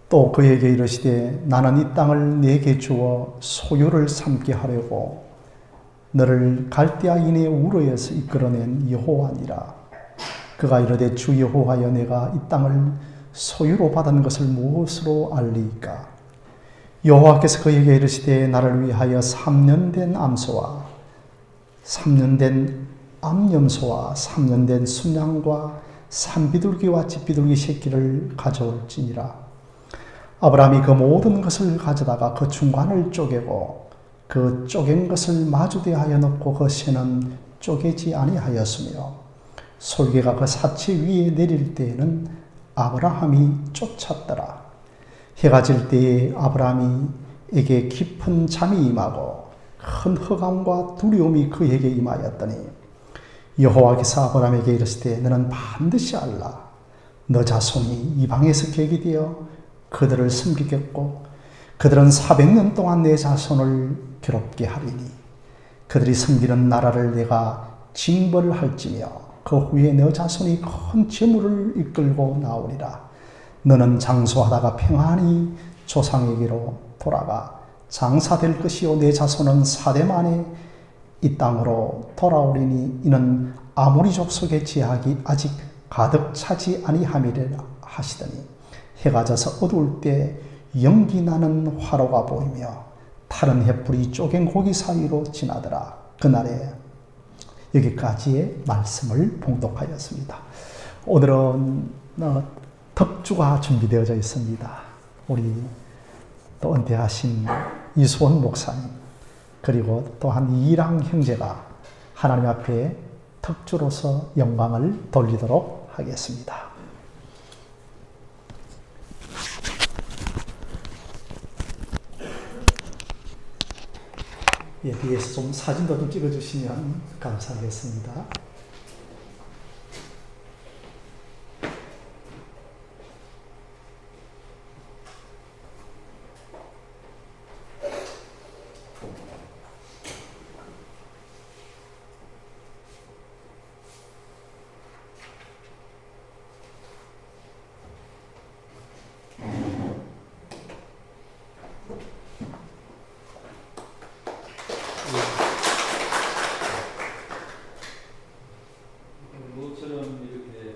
또 그에게 이르시되 나는 이 땅을 네게 주어 소유를 삼게 하려고 너를 갈대아인의 우르에서 이끌어낸 여호와니라. 그가 이르되 주 여호와여 내가 이 땅을 소유로 받은 것을 무엇으로 알리이까? 여호와께서 그에게 이르시되 나를 위하여 3년 된 암소와 3년 된 암염소와 3년 된 순양과 산비둘기와 집비둘기 새끼를 가져올지니라. 아브라함이 그 모든 것을 가져다가 그 중간을 쪼개고 그 쪼갠 것을 마주대하여 놓고 그 새는 쪼개지 아니하였으며 솔개가 그 사체 위에 내릴 때에는 아브라함이 쫓았더라. 해가 질 때에 아브라함에게 깊은 잠이 임하고 큰 흑암과 두려움이 그에게 임하였더니 여호와께서 아브라함에게 이르시되 너는 반드시 알라. 너 자손이 이방에서 계기되어 그들을 섬기겠고 그들은 400년 동안 내 자손을 괴롭게 하리니 그들이 섬기는 나라를 내가 징벌할지며 그 후에 너 자손이 큰 재물을 이끌고 나오리라. 너는 장수하다가 평안히 조상에게로 돌아가 장사될 것이요 내 자손은 4대 만에 이 땅으로 돌아오리니 이는 아모리 족속의 제약이 아직 가득 차지 아니함이라 하시더니 해가 져서 어두울 때 연기 나는 화로가 보이며 타는 횃불이 쪼갠 고기 사이로 지나더라. 그날에 여기까지의 말씀을 봉독하였습니다. 오늘은 덕주가 준비되어져 있습니다. 우리 또 은퇴하신 이수원 목사님 그리고 또한 이랑 형제가 하나님 앞에 덕주로서 영광을 돌리도록 하겠습니다. 예, 뒤에서 좀 사진도 좀 찍어주시면 감사하겠습니다. 모처럼 이렇게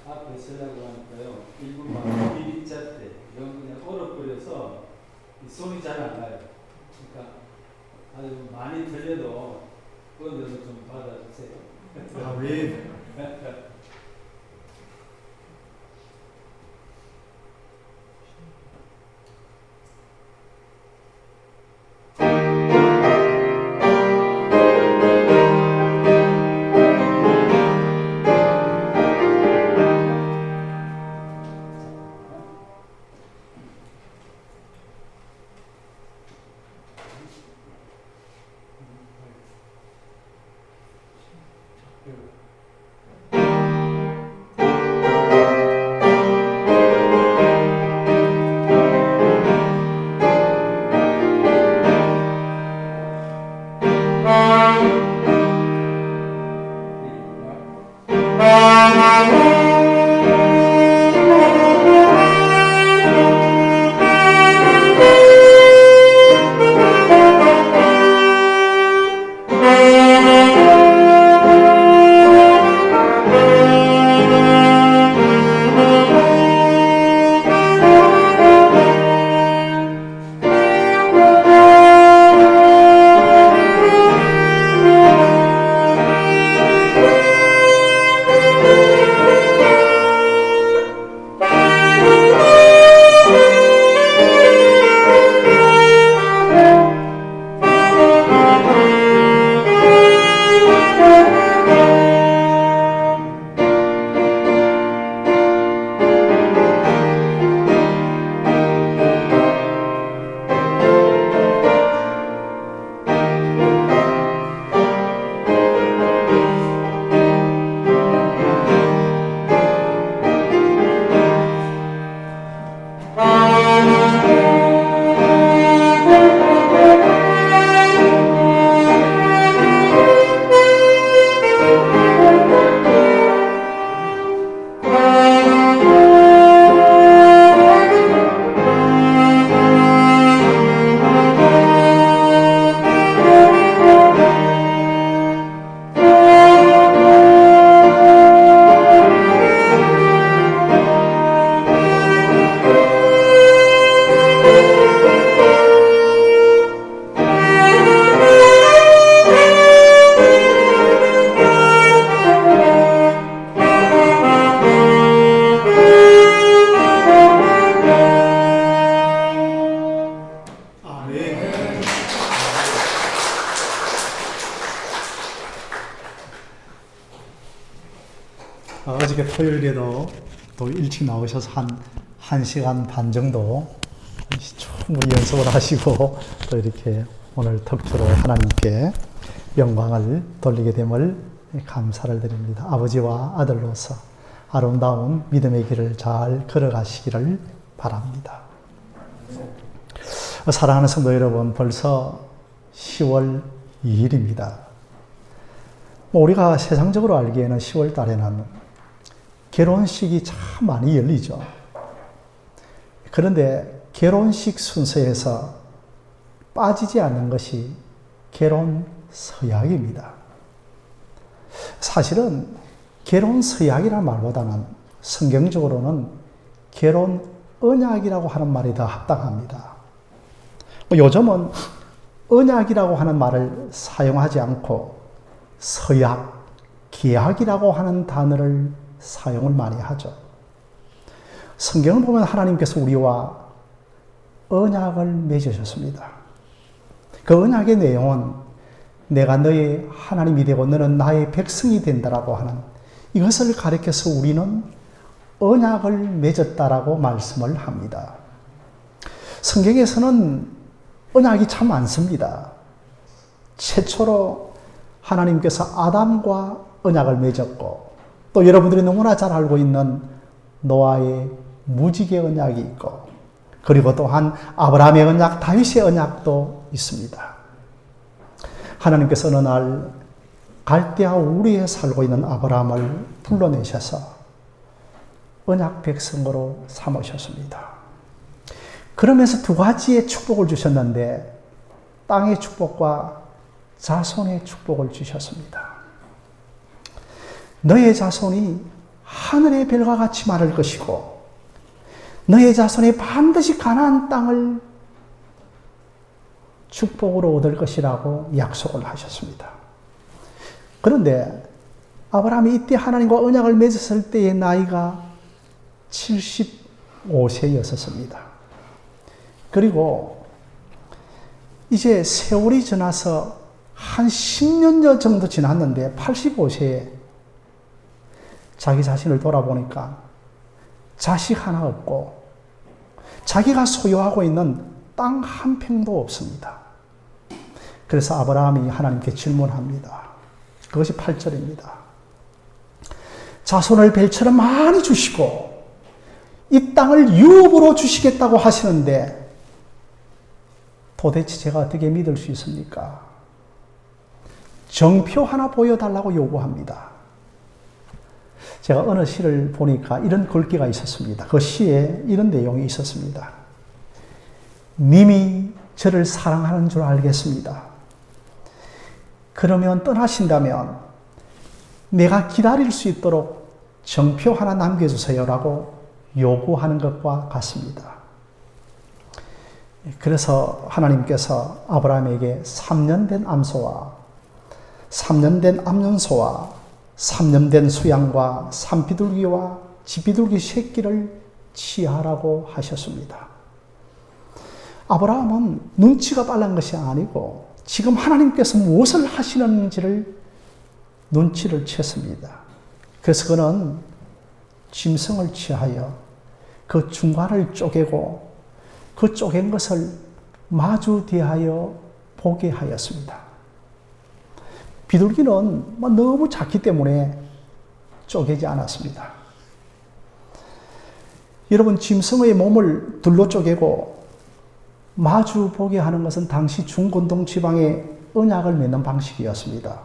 앞에 쓰려고 하니까요. 일본만 비리자 때 이런 그냥 얼어버려서 손이 잘 안 가요. 그러니까 아주 많이 들려도 그건 좀 받아주세요. 아, 왜? 토요일에도 또 일찍 나오셔서 한 1시간 반 정도 충분히 연습을 하시고 또 이렇게 오늘 특주로 하나님께 영광을 돌리게 됨을 감사를 드립니다. 아버지와 아들로서 아름다운 믿음의 길을 잘 걸어가시기를 바랍니다. 사랑하는 성도 여러분, 벌써 10월 2일입니다. 우리가 세상적으로 알기에는 10월 달에는 결혼식이 참 많이 열리죠. 그런데 결혼식 순서에서 빠지지 않는 것이 결혼 서약입니다. 사실은 결혼 서약이라는 말보다는 성경적으로는 결혼 언약이라고 하는 말이 더 합당합니다. 요즘은 언약이라고 하는 말을 사용하지 않고 서약, 계약이라고 하는 단어를 사용을 많이 하죠. 성경을 보면 하나님께서 우리와 언약을 맺으셨습니다. 그 언약의 내용은 내가 너의 하나님이 되고 너는 나의 백성이 된다라고 하는 이것을 가리켜서 우리는 언약을 맺었다라고 말씀을 합니다. 성경에서는 언약이 참 많습니다. 최초로 하나님께서 아담과 언약을 맺었고 또 여러분들이 너무나 잘 알고 있는 노아의 무지개 언약이 있고 그리고 또한 아브라함의 언약, 다윗의 언약도 있습니다. 하나님께서 어느 날 갈대아 우리에 살고 있는 아브라함을 불러내셔서 언약 백성으로 삼으셨습니다. 그러면서 두 가지의 축복을 주셨는데 땅의 축복과 자손의 축복을 주셨습니다. 너의 자손이 하늘의 별과 같이 많을 것이고 너의 자손이 반드시 가나안 땅을 축복으로 얻을 것이라고 약속을 하셨습니다. 그런데 아브라함이 이때 하나님과 언약을 맺었을 때의 나이가 75세였었습니다. 그리고 이제 세월이 지나서 한 10년 정도 지났는데 85세에 자기 자신을 돌아보니까 자식 하나 없고 자기가 소유하고 있는 땅 한 평도 없습니다. 그래서 아브라함이 하나님께 질문합니다. 그것이 8절입니다. 자손을 벨처럼 많이 주시고 이 땅을 유업으로 주시겠다고 하시는데 도대체 제가 어떻게 믿을 수 있습니까? 정표 하나 보여달라고 요구합니다. 제가 어느 시를 보니까 이런 글귀가 있었습니다. 그 시에 이런 내용이 있었습니다. 님이 저를 사랑하는 줄 알겠습니다. 그러면 떠나신다면 내가 기다릴 수 있도록 정표 하나 남겨주세요라고 요구하는 것과 같습니다. 그래서 하나님께서 아브라함에게 3년 된 암소와 3년 된 암염소와 3년 된 수양과 산비둘기와 집비둘기 새끼를 취하라고 하셨습니다. 아브라함은 눈치가 빨란 것이 아니고 지금 하나님께서 무엇을 하시는지를 눈치를 챘습니다. 그래서 그는 짐승을 취하여 그 중간을 쪼개고 그 쪼갠 것을 마주 대하여 보게 하였습니다. 비둘기는 너무 작기 때문에 쪼개지 않았습니다. 여러분, 짐승의 몸을 둘로 쪼개고 마주 보게 하는 것은 당시 중건동 지방의 언약을 맺는 방식이었습니다.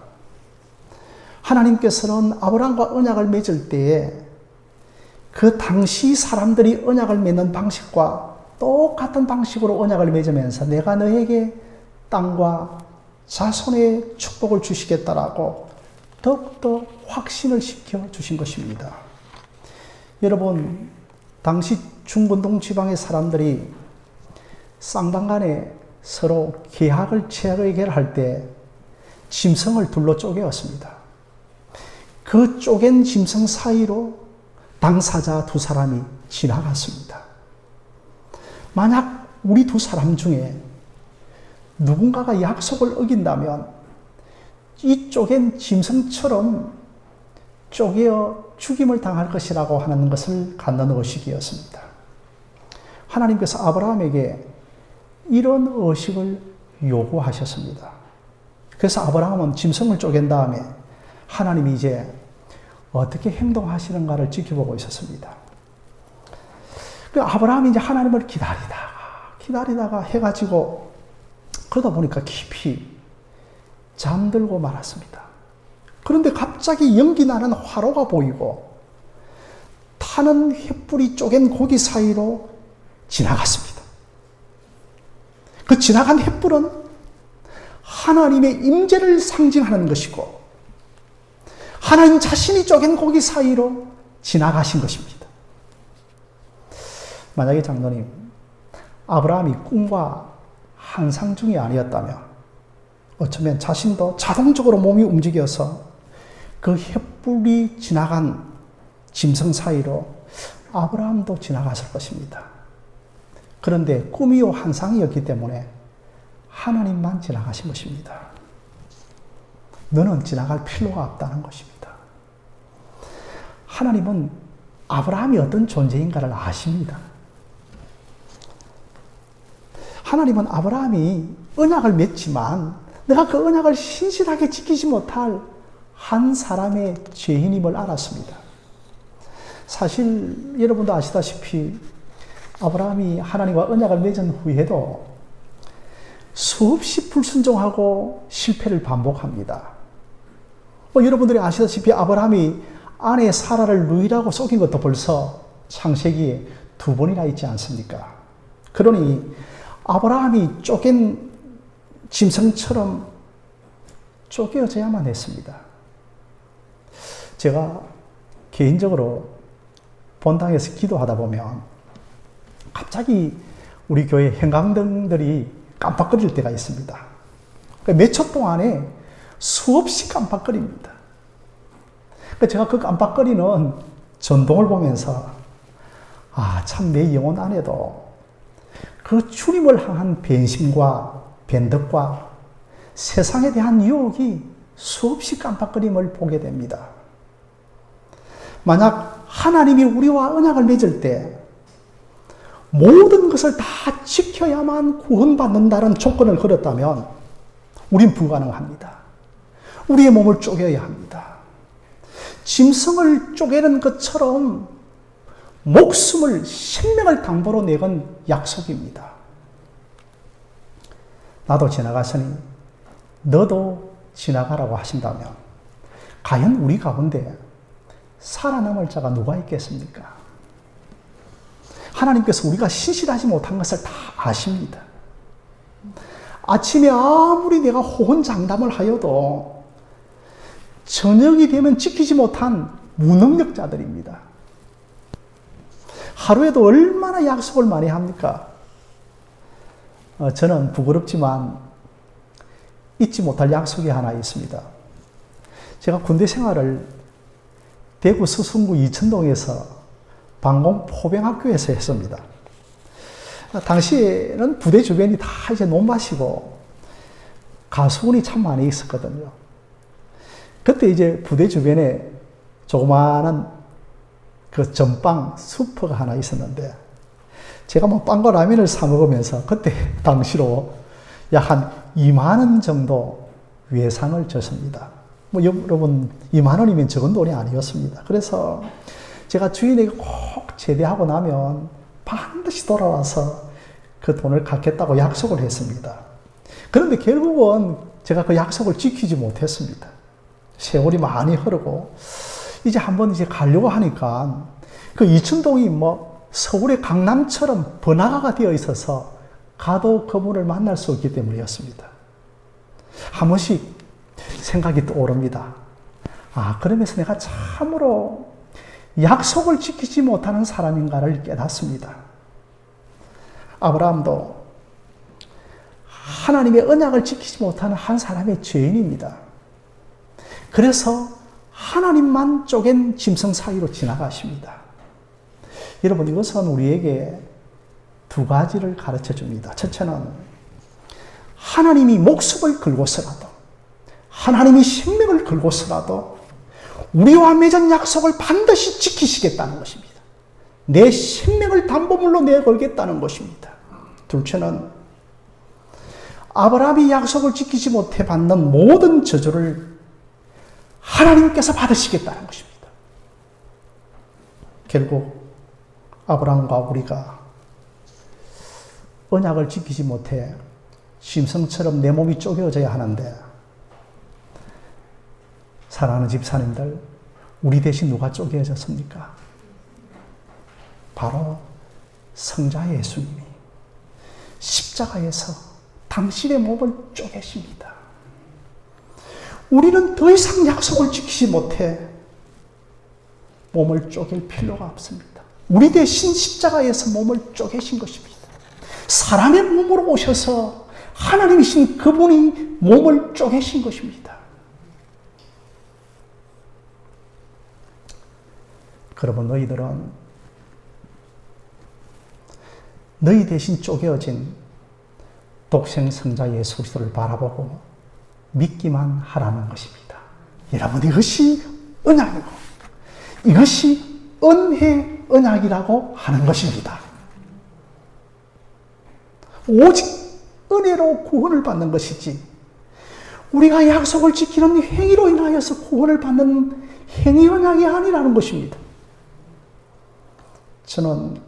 하나님께서는 아브라함과 언약을 맺을 때에 그 당시 사람들이 언약을 맺는 방식과 똑같은 방식으로 언약을 맺으면서 내가 너에게 땅과 자손의 축복을 주시겠다라고 더욱더 확신을 시켜 주신 것입니다. 여러분, 당시 중건동 지방의 사람들이 쌍방간에 서로 계약을 체결할 때 짐승을 둘로 쪼개었습니다. 그 쪼갠 짐승 사이로 당사자 두 사람이 지나갔습니다. 만약 우리 두 사람 중에 누군가가 약속을 어긴다면 이 쪼갠 짐승처럼 쪼개어 죽임을 당할 것이라고 하는 것을 갖는 의식이었습니다. 하나님께서 아브라함에게 이런 의식을 요구하셨습니다. 그래서 아브라함은 짐승을 쪼갠 다음에 하나님이 이제 어떻게 행동하시는가를 지켜보고 있었습니다. 그 아브라함이 이제 하나님을 기다리다가 해가지고 그러다 보니까 깊이 잠들고 말았습니다. 그런데 갑자기 연기 나는 화로가 보이고 타는 횃불이 쪼갠 고기 사이로 지나갔습니다. 그 지나간 횃불은 하나님의 임재를 상징하는 것이고 하나님 자신이 쪼갠 고기 사이로 지나가신 것입니다. 만약에 장로님, 아브라함이 꿈과 환상 중이 아니었다면 어쩌면 자신도 자동적으로 몸이 움직여서 그 횃불이 지나간 짐승 사이로 아브라함도 지나갔을 것입니다. 그런데 꿈이요 환상이었기 때문에 하나님만 지나가신 것입니다. 너는 지나갈 필요가 없다는 것입니다. 하나님은 아브라함이 어떤 존재인가를 아십니다. 하나님은 아브라함이 언약을 맺지만 내가 그 언약을 신실하게 지키지 못할 한 사람의 죄인임을 알았습니다. 사실 여러분도 아시다시피 아브라함이 하나님과 언약을 맺은 후에도 수없이 불순종하고 실패를 반복합니다. 여러분들이 아시다시피 아브라함이 아내 사라를 누이라고 속인 것도 벌써 창세기에 2번이나 있지 않습니까? 그러니 아브라함이 쪼갠 짐승처럼 쪼개어져야만 했습니다. 제가 개인적으로 본당에서 기도하다 보면 갑자기 우리 교회 형광등들이 깜빡거릴 때가 있습니다. 몇 초 동안에 수없이 깜빡거립니다. 제가 그 깜빡거리는 전동을 보면서 참 내 영혼 안에도 그 주님을 향한 변심과 변덕과 세상에 대한 유혹이 수없이 깜빡거림을 보게 됩니다. 만약 하나님이 우리와 언약을 맺을 때 모든 것을 다 지켜야만 구원받는다는 조건을 걸었다면 우린 불가능합니다. 우리의 몸을 쪼개야 합니다. 짐승을 쪼개는 것처럼 목숨을, 생명을 담보로 내건 약속입니다. 나도 지나갔으니 너도 지나가라고 하신다면 과연 우리 가운데 살아남을 자가 누가 있겠습니까? 하나님께서 우리가 신실하지 못한 것을 다 아십니다. 아침에 아무리 내가 호언장담을 하여도 저녁이 되면 지키지 못한 무능력자들입니다. 하루에도 얼마나 약속을 많이 합니까? 저는 부끄럽지만 잊지 못할 약속이 하나 있습니다. 제가 군대 생활을 대구 서순구 이천동에서 방공포병학교에서 했습니다. 당시에는 부대 주변이 다 이제 논밭이고 가수원이 참 많이 있었거든요. 그때 이제 부대 주변에 조그마한 그 전방 슈퍼가 하나 있었는데 제가 빵과 라면을 사 먹으면서 그때 당시로 약 한 2만 원 정도 외상을 졌습니다. 여러분 2만 원이면 적은 돈이 아니었습니다. 그래서 제가 주인에게 꼭 제대하고 나면 반드시 돌아와서 그 돈을 갚겠다고 약속을 했습니다. 그런데 결국은 제가 그 약속을 지키지 못했습니다. 세월이 많이 흐르고 이제 한번 가려고 하니까 그 이천동이 서울의 강남처럼 번화가가 되어 있어서 가도 그분을 만날 수 없기 때문이었습니다. 한 번씩 생각이 떠오릅니다. 그러면서 내가 참으로 약속을 지키지 못하는 사람인가를 깨닫습니다. 아브라함도 하나님의 언약을 지키지 못하는 한 사람의 죄인입니다. 그래서 하나님만 쪼갠 짐승 사이로 지나가십니다. 여러분, 이것은 우리에게 두 가지를 가르쳐 줍니다. 첫째는 하나님이 목숨을 걸고서라도, 하나님이 생명을 걸고서라도 우리와 맺은 약속을 반드시 지키시겠다는 것입니다. 내 생명을 담보물로 내걸겠다는 것입니다. 둘째는 아브라함이 약속을 지키지 못해 받는 모든 저주를 하나님께서 받으시겠다는 것입니다. 결국 아브라함과 우리가 언약을 지키지 못해 짐승처럼 내 몸이 쪼개져야 하는데, 사랑하는 집사님들, 우리 대신 누가 쪼개졌습니까? 바로 성자 예수님이 십자가에서 당신의 몸을 쪼개십니다. 우리는 더 이상 약속을 지키지 못해 몸을 쪼갤 필요가 없습니다. 우리 대신 십자가에서 몸을 쪼개신 것입니다. 사람의 몸으로 오셔서 하나님이신 그분이 몸을 쪼개신 것입니다. 그러면 너희들은 너희 대신 쪼개어진 독생 성자 예수 그리스도를 바라보고 믿기만 하라는 것입니다. 여러분, 이것이 언약이고 이것이 은혜 언약이라고 하는 것입니다. 오직 은혜로 구원을 받는 것이지, 우리가 약속을 지키는 행위로 인하여서 구원을 받는 행위 언약이 아니라는 것입니다. 저는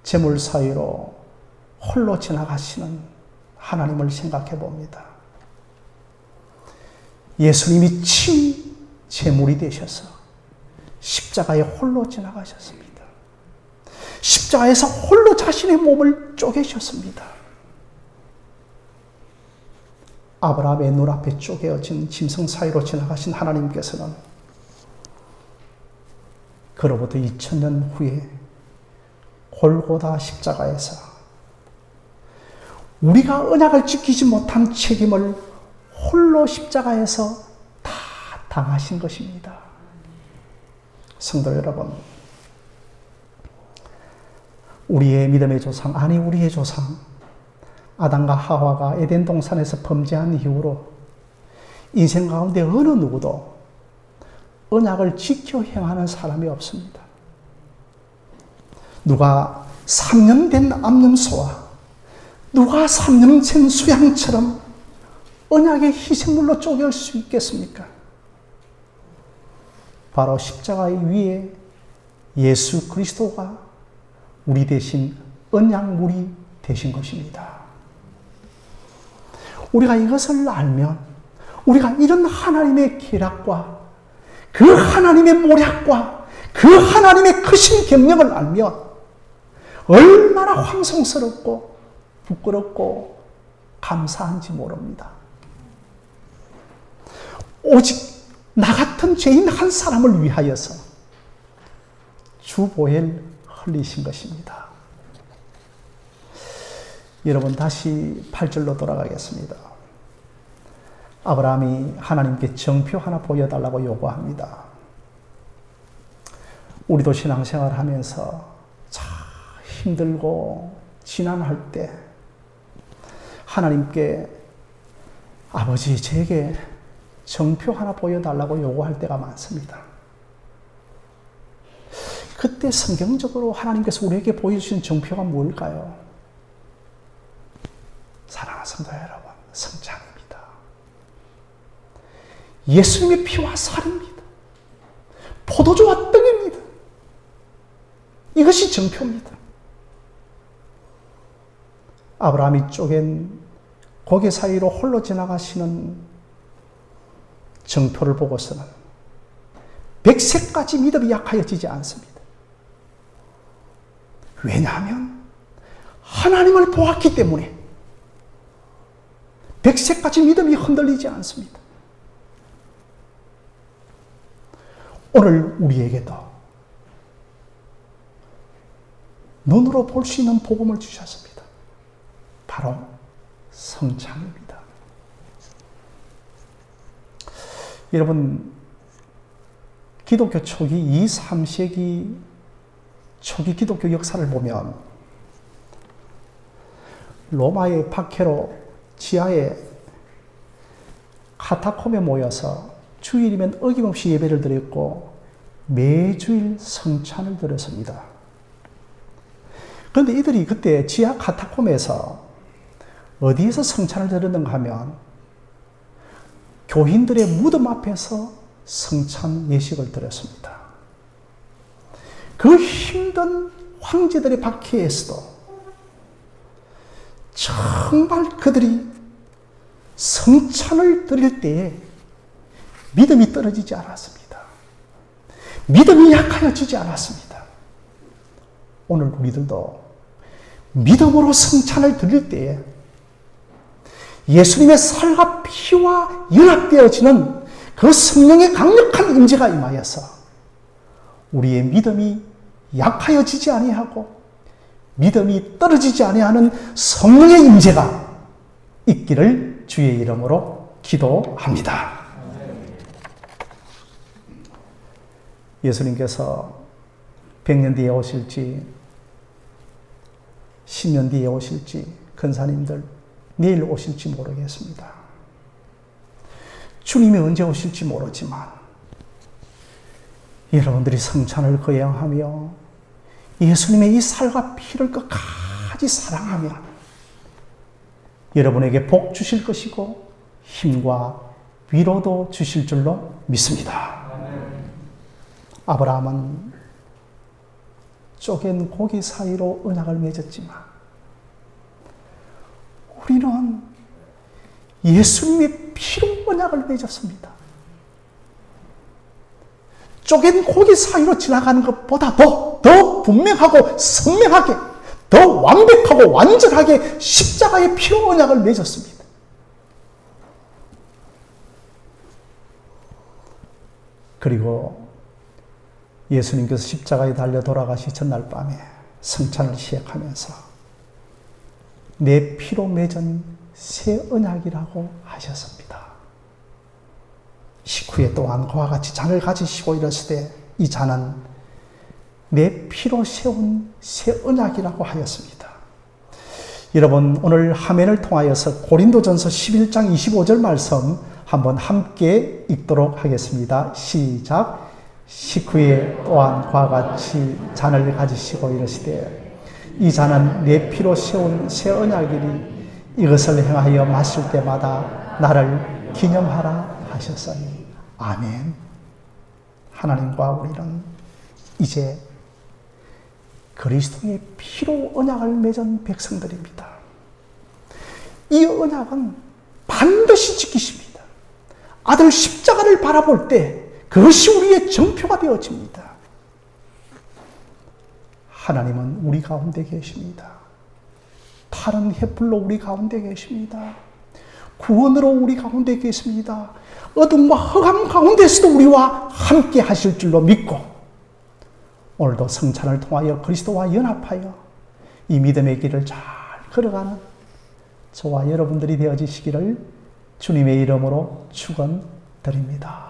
재물 사이로 홀로 지나가시는 하나님을 생각해 봅니다. 예수님이 친 재물이 되셔서 십자가에 홀로 지나가셨습니다. 십자가에서 홀로 자신의 몸을 쪼개셨습니다. 아브라함의 눈앞에 쪼개어진 짐승 사이로 지나가신 하나님께서는 그로부터 2000년 후에 골고다 십자가에서 우리가 언약을 지키지 못한 책임을 홀로 십자가에서 다 당하신 것입니다. 성도 여러분, 우리의 믿음의 조상, 아니 우리의 조상 아담과 하와가 에덴 동산에서 범죄한 이후로 인생 가운데 어느 누구도 언약을 지켜 행하는 사람이 없습니다. 누가 3년 된 암염소와 누가 3년 된 수양처럼 언약의 희생물로 쪼갤 수 있겠습니까? 바로 십자가 위에 예수 그리스도가 우리 대신 언약물이 되신 것입니다. 우리가 이것을 알면, 우리가 이런 하나님의 계략과 그 하나님의 모략과 그 하나님의 크신 경영을 알면 얼마나 황송스럽고 부끄럽고 감사한지 모릅니다. 오직 나 같은 죄인 한 사람을 위하여서 주보혈 흘리신 것입니다. 여러분, 다시 8절로 돌아가겠습니다. 아브라함이 하나님께 정표 하나 보여달라고 요구합니다. 우리도 신앙생활 하면서 참 힘들고 지난할 때 하나님께 아버지, 제게 정표 하나 보여달라고 요구할 때가 많습니다. 그때 성경적으로 하나님께서 우리에게 보여주신 정표가 뭘까요? 사랑하는 성도 여러분, 성찬입니다. 예수님의 피와 살입니다. 포도주와 떡입니다. 이것이 정표입니다. 아브라함이 쪼갠 고개 사이로 홀로 지나가시는 정표를 보고서는 100세까지 믿음이 약하여지지 않습니다. 왜냐하면 하나님을 보았기 때문에 100세까지 믿음이 흔들리지 않습니다. 오늘 우리에게도 눈으로 볼 수 있는 복음을 주셨습니다. 바로 성찬입니다. 여러분, 기독교 초기 2, 3세기 초기 기독교 역사를 보면 로마의 박해로 지하에 카타콤에 모여서 주일이면 어김없이 예배를 드렸고 매주일 성찬을 드렸습니다. 그런데 이들이 그때 지하 카타콤에서 어디에서 성찬을 드렸는가 하면 교인들의 무덤 앞에서 성찬 예식을 드렸습니다. 그 힘든 황제들의 박해에서도 정말 그들이 성찬을 드릴 때에 믿음이 떨어지지 않았습니다. 믿음이 약하여지지 않았습니다. 오늘 우리들도 믿음으로 성찬을 드릴 때에 예수님의 살과 피와 연합되어지는 그 성령의 강력한 임재가 임하여서 우리의 믿음이 약하여지지 아니하고 믿음이 떨어지지 아니하는 성령의 임재가 있기를 주의 이름으로 기도합니다. 예수님께서 100년 뒤에 오실지 10년 뒤에 오실지 근사님들 내일 오실지 모르겠습니다. 주님이 언제 오실지 모르지만 여러분들이 성찬을 거행하며 예수님의 이 살과 피를 끝까지 사랑하며 여러분에게 복 주실 것이고 힘과 위로도 주실 줄로 믿습니다. 아브라함은 쪼갠 고기 사이로 언약을 맺었지만 우리는 예수님의 피로 언약을 맺었습니다. 쪼갠 고기 사이로 지나가는 것보다 더 분명하고 선명하게, 더 완벽하고 완전하게 십자가의 피로 언약을 맺었습니다. 그리고 예수님께서 십자가에 달려 돌아가시 전날 밤에 성찬을 시작하면서 내 피로 맺은 새 언약이라고 하셨습니다. 식후에 또한 그와 같이 잔을 가지시고 이르시되 이 잔은 내 피로 세운 새 언약이라고 하였습니다. 여러분 오늘 화면을 통하여서 고린도전서 11장 25절 말씀 한번 함께 읽도록 하겠습니다. 시작. 식후에 또한 그와 같이 잔을 가지시고 이르시되 이 잔은 내 피로 세운 새 언약이니 이것을 행하여 마실 때마다 나를 기념하라 하셨으니 아멘. 하나님과 우리는 이제 그리스도의 피로 언약을 맺은 백성들입니다. 이 언약은 반드시 지키십니다. 아들 십자가를 바라볼 때 그것이 우리의 정표가 되어집니다. 하나님은 우리 가운데 계십니다. 다른 횃불로 우리 가운데 계십니다. 구원으로 우리 가운데 계십니다. 어둠과 흑암 가운데서도 우리와 함께 하실 줄로 믿고 오늘도 성찬을 통하여 그리스도와 연합하여 이 믿음의 길을 잘 걸어가는 저와 여러분들이 되어지시기를 주님의 이름으로 축원드립니다.